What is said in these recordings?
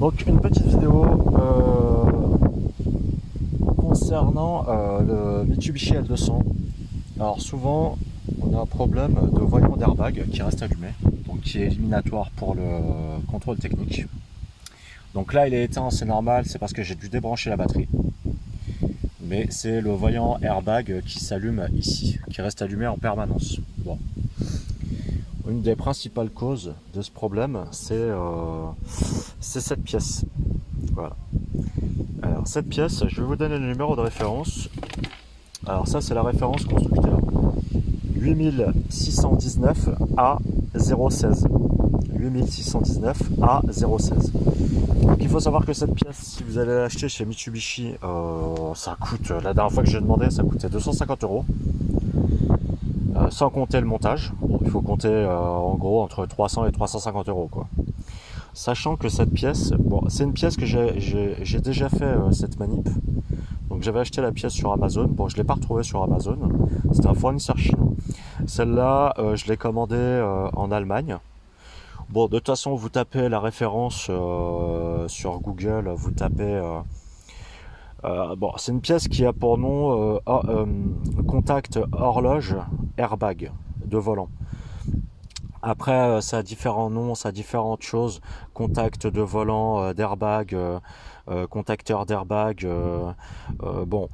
Donc une petite vidéo concernant le Mitsubishi L200. Alors souvent on a un problème de voyant d'airbag qui reste allumé, donc qui est éliminatoire pour le contrôle technique. Donc là il est éteint, c'est normal, c'est parce que j'ai dû débrancher la batterie. Mais c'est le voyant airbag qui s'allume ici, qui reste allumé en permanence. Bon. Une des principales causes de ce problème, c'est cette pièce. Voilà. Alors cette pièce, je vais vous donner le numéro de référence. Alors ça c'est la référence constructeur. 8619 A016. 8619 A016. Donc il faut savoir que cette pièce, si vous allez l'acheter chez Mitsubishi, ça coûte, la dernière fois que j'ai demandé, ça coûtait 250 €. Sans compter le montage. Bon, il faut compter en gros entre 300 et 350 € quoi. Sachant que cette pièce, bon, c'est une pièce que j'ai déjà fait cette manip. Donc j'avais acheté la pièce sur Amazon. Bon, je l'ai pas retrouvée sur Amazon. C'était un fournisseur chinois. Celle-là, je l'ai commandée en Allemagne. Bon, de toute façon, vous tapez la référence sur Google, vous tapez. Bon, c'est une pièce qui a pour nom contact horloge airbag de volant. Après, ça a différents noms, ça a différentes choses. Contact de volant, d'airbag, contacteur d'airbag. Bon,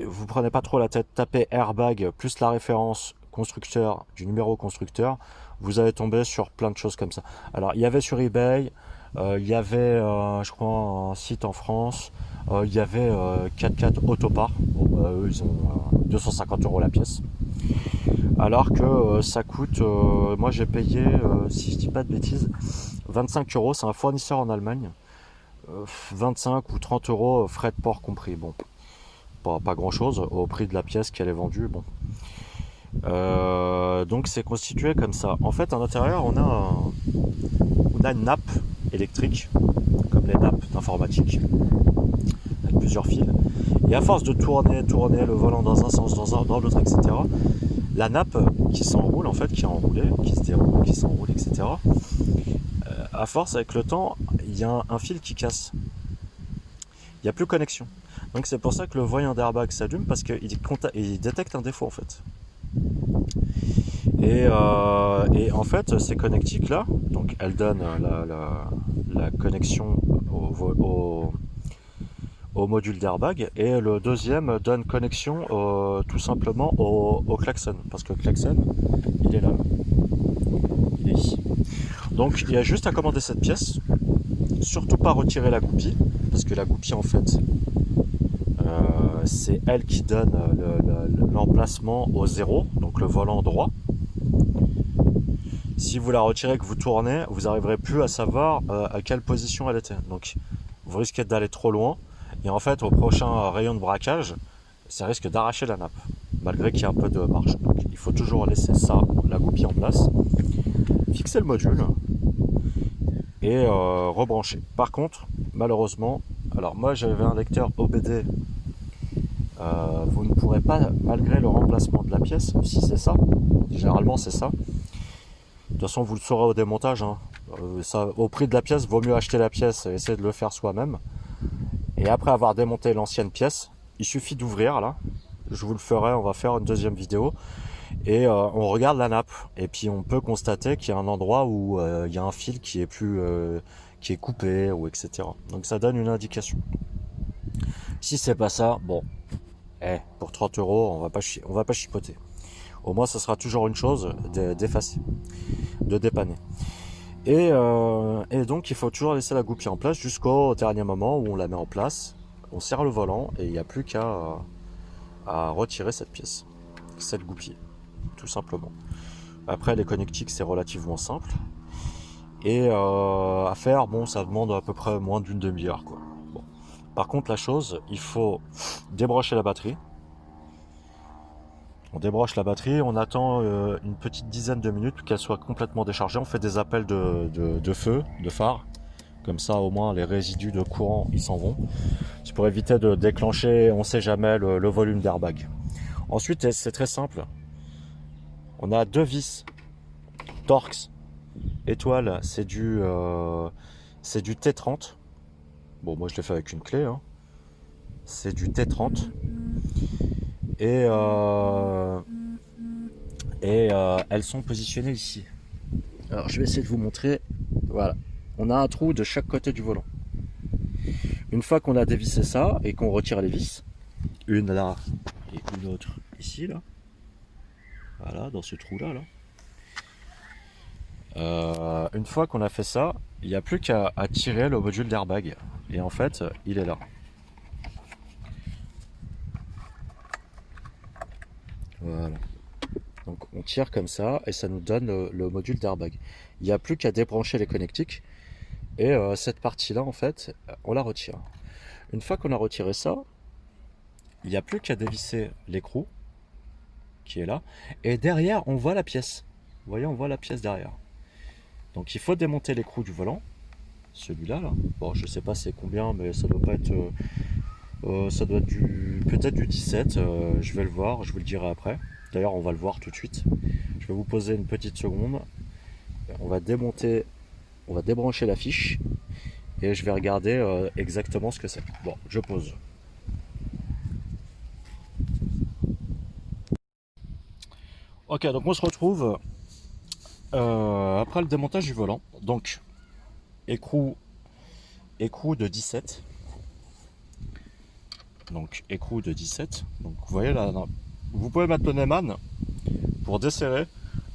vous prenez pas trop la tête. Tapez airbag plus la référence constructeur du numéro constructeur. Vous allez tomber sur plein de choses comme ça. Alors, il y avait sur eBay, il y avait, je crois, un site en France. Il y avait 4x4 Autopart. Bon, bah, eux, ils ont 250 € la pièce. Alors que ça coûte, moi j'ai payé, si je dis pas de bêtises, 25 €. C'est un fournisseur en Allemagne. 25 ou 30 € frais de port compris. Bon, pas grand chose au prix de la pièce qu'elle est vendue. Bon. Donc c'est constitué comme ça. En fait, à l'intérieur, on a une nappe électrique, comme les nappes d'informatique, avec plusieurs fils. Et à force de tourner le volant dans un sens, dans l'autre, etc., la nappe qui s'enroule, en fait, qui est enroulée, qui se déroule, qui s'enroule, etc., à force, avec le temps, il y a un fil qui casse. Il n'y a plus de connexion. Donc c'est pour ça que le voyant d'airbag s'allume, parce qu'il détecte un défaut, en fait. Et en fait, ces connectiques là, donc elles donnent la connexion au module d'airbag, et le deuxième donne connexion tout simplement au klaxon, parce que le klaxon, il est là, il est ici. Donc il y a juste à commander cette pièce, surtout pas retirer la goupille, parce que la goupille en fait, c'est elle qui donne l'emplacement au zéro, donc le volant droit. Si vous la retirez, que vous tournez, vous n'arriverez plus à savoir à quelle position elle était. Donc vous risquez d'aller trop loin. Et en fait, au prochain rayon de braquage, ça risque d'arracher la nappe, malgré qu'il y ait un peu de marge. Donc il faut toujours laisser ça, la goupille en place, fixer le module et rebrancher. Par contre, malheureusement, alors moi j'avais un lecteur OBD, vous ne pourrez pas, malgré le remplacement de la pièce, si c'est ça, généralement c'est ça. De toute façon, vous le saurez au démontage. Hein. Ça, au prix de la pièce, vaut mieux acheter la pièce et essayer de le faire soi-même. Et après avoir démonté l'ancienne pièce, il suffit d'ouvrir là. Je vous le ferai, on va faire une deuxième vidéo. Et on regarde la nappe. Et puis on peut constater qu'il y a un endroit où il y a un fil qui est coupé, ou etc. Donc ça donne une indication. Si c'est pas ça, bon, pour 30 €, on va pas chipoter. Au moins, ça sera toujours une chose d'effacer, de dépanner. Et donc, il faut toujours laisser la goupille en place jusqu'au dernier moment où on la met en place. On serre le volant et il n'y a plus qu'à retirer cette pièce, cette goupille, tout simplement. Après, les connectiques, c'est relativement simple. Et à faire, bon, ça demande à peu près moins d'une demi-heure, quoi. Bon. Par contre, la chose, il faut débrancher la batterie. On débranche la batterie, on attend une petite dizaine de minutes qu'elle soit complètement déchargée. On fait des appels de feu, de phare. Comme ça, au moins, les résidus de courant, ils s'en vont. C'est pour éviter de déclencher, on ne sait jamais, le volume d'airbag. Ensuite, c'est très simple. On a deux vis Torx étoile, c'est du T30. Bon, moi je l'ai fait avec une clé, hein. C'est du T30. Et, elles sont positionnées ici. Alors je vais essayer de vous montrer. Voilà. On a un trou de chaque côté du volant. Une fois qu'on a dévissé ça et qu'on retire les vis, une là et une autre ici, là. Voilà, dans ce trou-là, là. Une fois qu'on a fait ça, il n'y a plus qu'à tirer le module d'airbag. Et en fait, il est là. Voilà. Donc on tire comme ça et ça nous donne le module d'airbag. Il n'y a plus qu'à débrancher les connectiques. Et cette partie-là, en fait, on la retire. Une fois qu'on a retiré ça, il n'y a plus qu'à dévisser l'écrou qui est là. Et derrière, on voit la pièce. Vous voyez, on voit la pièce derrière. Donc il faut démonter l'écrou du volant. Celui-là, là. Bon, je sais pas c'est combien, mais ça doit pas être... ça doit être peut-être du 17. Je vais le voir, je vous le dirai après. D'ailleurs, on va le voir tout de suite. Je vais vous poser une petite seconde. On va démonter, on va débrancher la fiche. Et je vais regarder exactement ce que c'est. Bon, je pose. Ok, donc on se retrouve après le démontage du volant. Donc, écrou de 17. Donc, écrou de 17. Donc, vous voyez là, vous pouvez mettre le Neyman pour desserrer.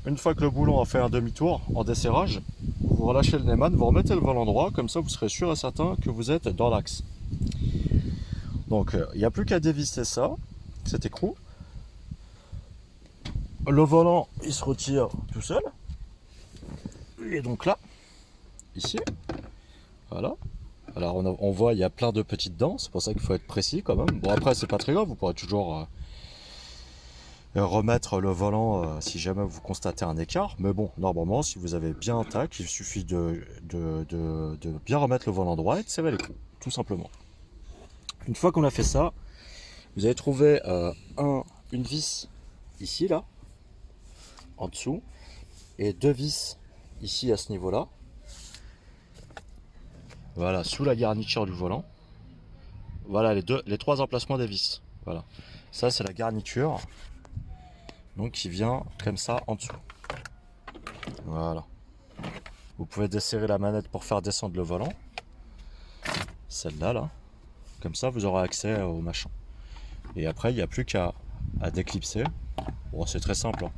Une fois que le boulon a fait un demi-tour en desserrage, vous relâchez le Neyman, vous remettez le volant droit, comme ça vous serez sûr et certain que vous êtes dans l'axe. Donc, il n'y a plus qu'à dévisser ça, cet écrou. Le volant, il se retire tout seul. Et donc là, ici, voilà. Alors on voit, il y a plein de petites dents, c'est pour ça qu'il faut être précis quand même. Bon après, c'est pas très grave, vous pourrez toujours remettre le volant si jamais vous constatez un écart. Mais bon, normalement, si vous avez bien un tac, il suffit de bien remettre le volant droit et de serrer l'écrou, tout simplement. Une fois qu'on a fait ça, vous allez trouver une vis ici, là, en dessous, et deux vis ici à ce niveau-là. Voilà, sous la garniture du volant. Voilà les trois emplacements des vis. Voilà. Ça, c'est la garniture. Donc, qui vient comme ça en dessous. Voilà. Vous pouvez desserrer la manette pour faire descendre le volant. Celle-là, là. Comme ça, vous aurez accès au machin. Et après, il n'y a plus qu'à déclipser. Bon, c'est très simple. Hein.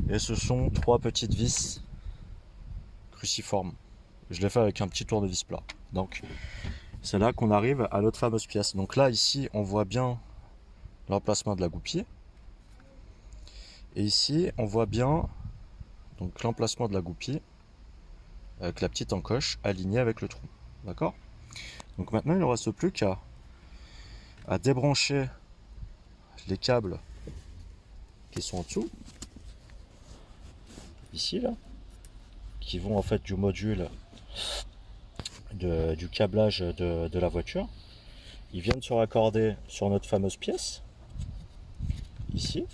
Et ce sont trois petites vis cruciformes. Je l'ai fait avec un petit tournevis plat. Donc, c'est là qu'on arrive à notre fameuse pièce. Donc là, ici, on voit bien l'emplacement de la goupille. Et ici, on voit bien donc l'emplacement de la goupille avec la petite encoche alignée avec le trou. D'accord? Donc maintenant, il ne reste plus qu'à débrancher les câbles qui sont en dessous. Ici, là. Qui vont en fait du module du câblage de la voiture. Ils viennent se raccorder sur notre fameuse pièce. Ici,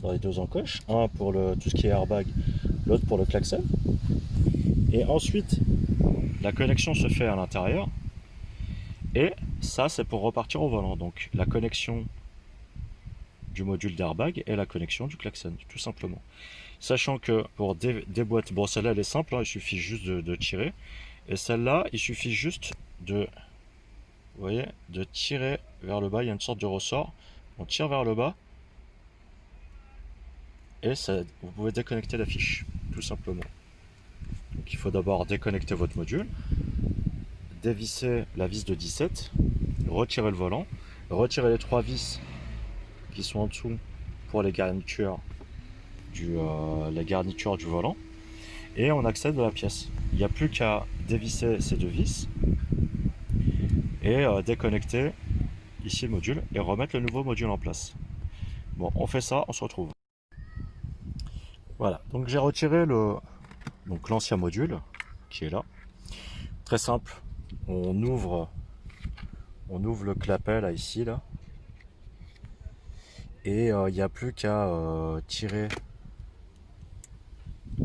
dans les deux encoches. Un pour tout ce qui est airbag, l'autre pour le klaxon. Et ensuite, la connexion se fait à l'intérieur. Et ça, c'est pour repartir au volant. Donc, la connexion du module d'airbag et la connexion du klaxon, tout simplement. Sachant que pour déboîter, bon, celle-là, elle est simple, hein, il suffit juste de tirer. Et celle-là, il suffit juste vous voyez, de tirer vers le bas. Il y a une sorte de ressort. On tire vers le bas. Et ça, vous pouvez déconnecter la fiche, tout simplement. Donc, il faut d'abord déconnecter votre module, dévisser la vis de 17, retirer le volant, retirer les trois vis qui sont en dessous pour les garnitures du volant, et on accède à la pièce. Il n'y a plus qu'à dévisser ces deux vis et déconnecter ici le module et remettre le nouveau module en place. Bon, on fait ça, on se retrouve. Voilà, donc j'ai retiré l'ancien module qui est là. Très simple, on ouvre le clapet là, ici, là. Et il n'y a plus qu'à tirer,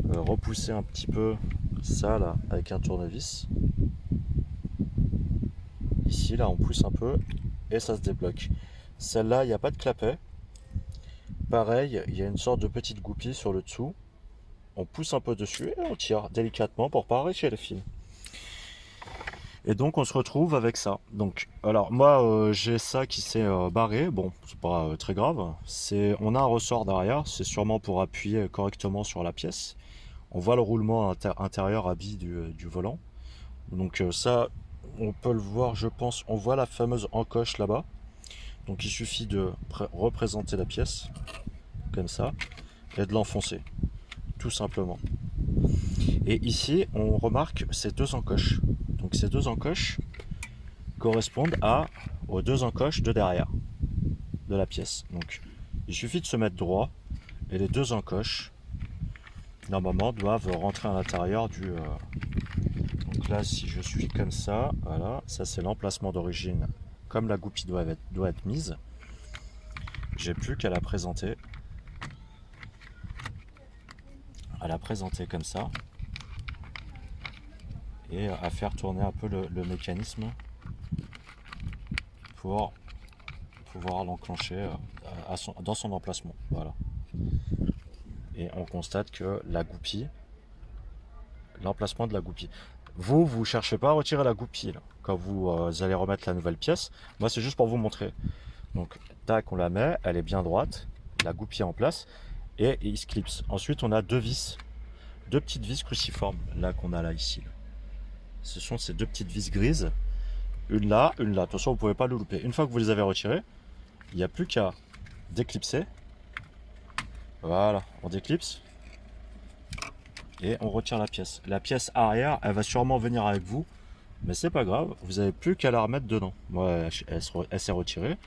repousser un petit peu ça là avec un tournevis. ici, là on pousse un peu et ça se débloque. Celle-là, il n'y a pas de clapet. Pareil, il y a une sorte de petite goupille sur le dessous. On pousse un peu dessus et on tire délicatement pour pas arracher le fil. Et donc on se retrouve avec ça. Donc, alors moi j'ai ça qui s'est barré. Bon, c'est pas très grave. On a un ressort derrière. C'est sûrement pour appuyer correctement sur la pièce. On voit le roulement intérieur à billes du volant. Donc ça, on peut le voir, je pense. On voit la fameuse encoche là-bas. Donc il suffit de représenter la pièce comme ça et de l'enfoncer, tout simplement. Et ici, on remarque ces deux encoches. Donc ces deux encoches correspondent aux deux encoches de derrière de la pièce. Donc il suffit de se mettre droit et les deux encoches normalement doivent rentrer à l'intérieur du. Donc là, si je suis comme ça, voilà, ça c'est l'emplacement d'origine. Comme la goupille doit être mise, j'ai plus qu'à la présenter. À la présenter comme ça et à faire tourner un peu le mécanisme pour pouvoir l'enclencher dans son emplacement. Voilà. Et on constate que la goupille, l'emplacement de la goupille. Vous cherchez pas à retirer la goupille là, quand vous allez remettre la nouvelle pièce. Moi, c'est juste pour vous montrer. Donc, tac, on la met, elle est bien droite, la goupille est en place et il se clipse. Ensuite, on a deux vis, deux petites vis cruciformes là qu'on a là ici. Là. Ce sont ces deux petites vis grises, une là, une là. Attention, vous ne pouvez pas le louper. Une fois que vous les avez retirées, il n'y a plus qu'à déclipser. Voilà, on déclipse et on retire la pièce. La pièce arrière, elle va sûrement venir avec vous, mais c'est pas grave, vous n'avez plus qu'à la remettre dedans. Moi, elle s'est retirée,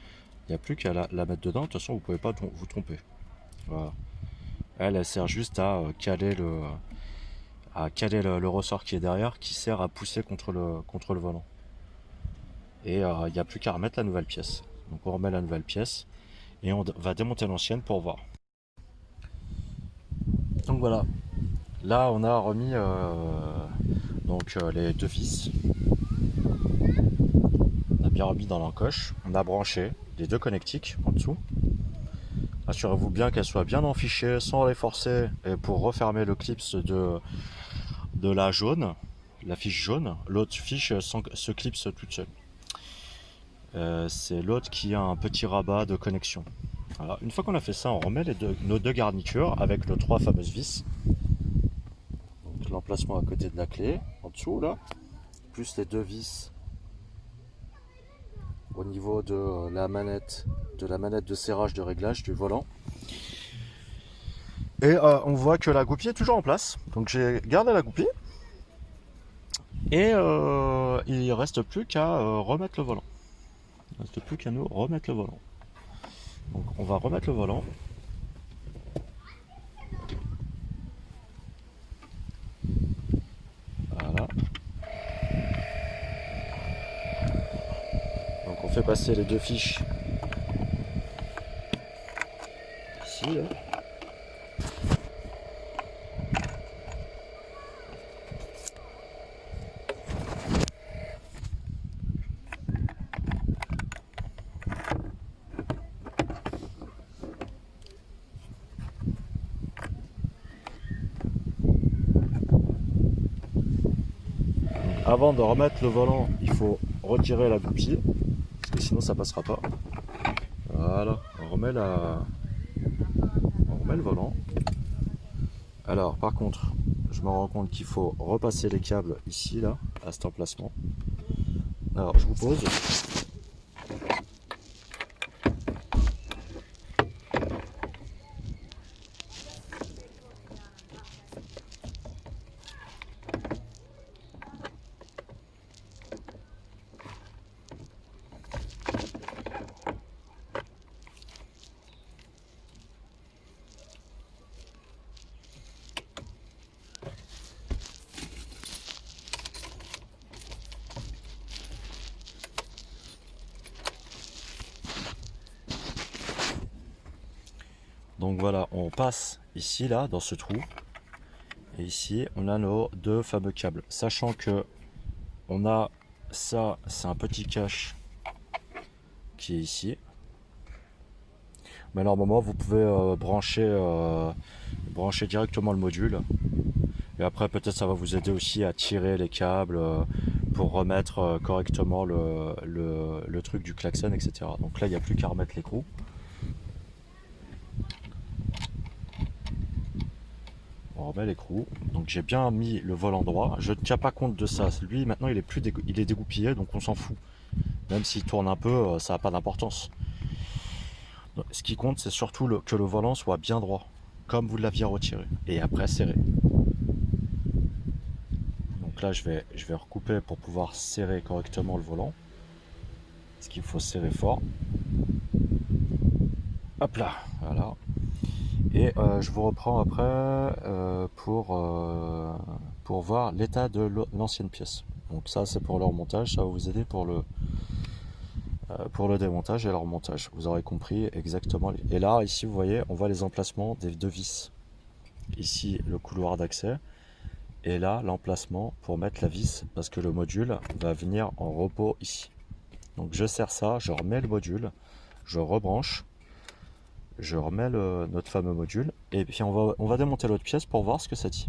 il n'y a plus qu'à la mettre dedans. De toute façon, vous ne pouvez pas vous tromper. Voilà. Elle sert juste à caler le ressort qui est derrière, qui sert à pousser contre le volant. Et il n'y a plus qu'à remettre la nouvelle pièce. Donc on remet la nouvelle pièce et on va démonter l'ancienne pour voir. Donc voilà, là on a remis les deux vis. On a bien remis dans l'encoche. On a branché les deux connectiques en dessous. Assurez-vous bien qu'elles soient bien enfichées sans les forcer et pour refermer le clip de la jaune, la fiche jaune. L'autre fiche se clipse toute seule. C'est l'autre qui a un petit rabat de connexion. Voilà. Une fois qu'on a fait ça, on remet nos deux garnitures avec nos trois fameuses vis. L'emplacement à côté de la clé, en dessous là, plus les deux vis au niveau de la manette de serrage de réglage du volant. Et on voit que la goupille est toujours en place. Donc j'ai gardé la goupille. Et il ne reste plus qu'à remettre le volant. Il ne reste plus qu'à nous remettre le volant. Donc on va remettre le volant. Voilà. Donc on fait passer les deux fiches ici. Là. Avant de remettre le volant, il faut retirer la goupille, parce que sinon ça passera pas. Voilà, on remet le volant. Alors par contre, je me rends compte qu'il faut repasser les câbles ici, là, à cet emplacement. Alors je vous pose. Donc voilà, on passe ici, là, dans ce trou. Et ici, on a nos deux fameux câbles. Sachant que on a ça, c'est un petit cache qui est ici. Mais normalement, vous pouvez brancher directement le module. Et après, peut-être ça va vous aider aussi à tirer les câbles pour remettre correctement le truc du klaxon, etc. Donc là, il n'y a plus qu'à remettre l'écrou. On remet l'écrou. Donc j'ai bien mis le volant droit. Je ne tiens pas compte de ça. Lui, maintenant, il est dégoupillé, donc on s'en fout. Même s'il tourne un peu, ça n'a pas d'importance. Ce qui compte, c'est surtout que le volant soit bien droit, comme vous l'aviez retiré. Et après, serré. Donc là, je vais recouper pour pouvoir serrer correctement le volant. Parce qu'il faut serrer fort. Hop là, voilà. Et je vous reprends après pour voir l'état de l'ancienne pièce. Donc ça, c'est pour le remontage. Ça va vous aider pour le démontage et le remontage. Vous aurez compris exactement. Et là, ici, vous voyez, on voit les emplacements des deux vis. Ici, le couloir d'accès. Et là, l'emplacement pour mettre la vis, parce que le module va venir en repos ici. Donc je serre ça, je remets le module, je rebranche, je remets notre fameux module, et puis on va démonter l'autre pièce pour voir ce que ça dit.